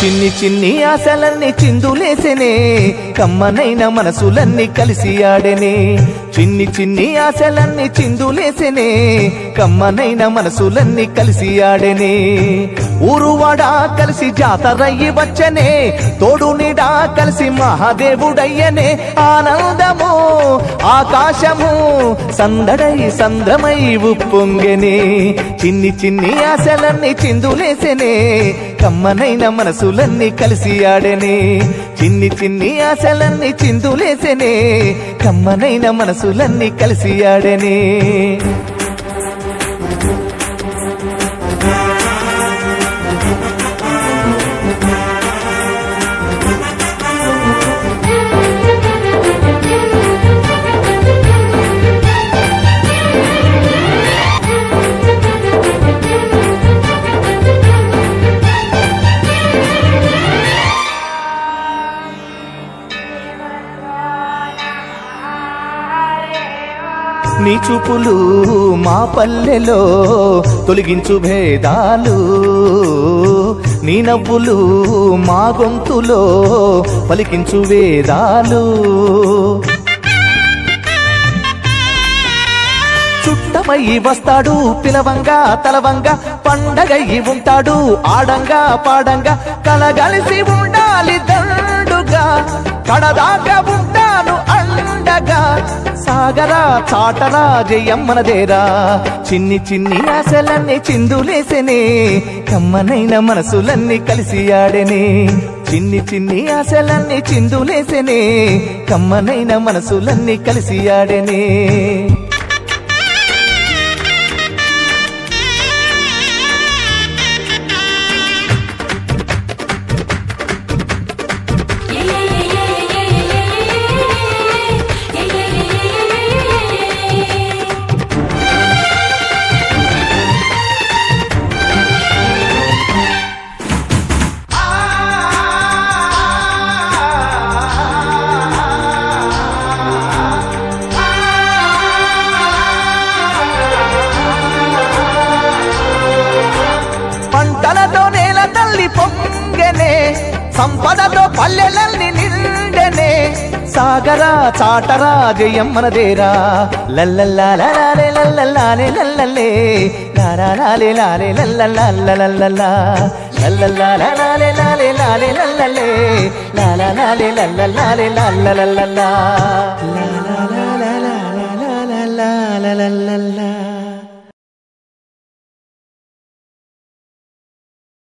చిన్ని చిన్ని ఆశలన్నీ చిందులేసెనే కమ్మనైన మనసులన్నీ కలిసి ఆడెనే చిన్ని చిన్ని ఆశలన్నీ చిందులేసెనే కమ్మనైన మనసులన్నీ కలిసి ఆడెనే ఊరువాడా కలిసి జాతరయ్యి వచ్చనే తోడు నీడా కలిసి మహాదేవుడయ్యనే ఆనందము ఆకాశము సందడై సంద్రమై ఉప్పొంగెనే చిన్ని చిన్ని ఆశలన్నీ చిందులేసెనే కమ్మనైన మనసులన్నీ కలిసి ఆడెనే చిన్ని చిన్ని ఆశలన్నీ చిందులేసెనే కమ్మనైన మనసులన్నీ కలిసి ఆడెనే నీ చూపులు మా పల్లెలో తొలగించు భేదాలు నీ నవ్వులు మా గొంతులో పలికించు వేదాలు చుట్టమయ్యి వస్తాడు పిలవంగా తలవంగా పండగయ్యి ఉంటాడు ఆడంగా పాడంగా కలగలిసి ఉండాలి దండుగా కడదాకా ఉంటాను అండగా సాగరా చాటరా జయమ్మనదేరా చిన్ని చిన్ని ఆశలన్నీ చిందులేసెనే కమ్మనైన మనసులన్నీ కలిసి ఆడెనే చిన్ని చిన్ని ఆశలన్నీ చిందులేసెనే కమ్మనైన మనసులన్నీ కలిసి ఆడెనే పంటలతో నేల తల్లి పొంగెనే సంపదతో పల్లెలన్నీ నిండెనే సాగరా చాటరా జయమ్మనదేరా లల్లల్లాలే లల్లల్లాలే లల్లల్లే లాలాలే లాలే లల్లల్లాలల్లల్లా లల్లల్లాలే లాలే లాలే లల్లల్లే లాలాలే లల్లల్లాలే లల్లలల్లలా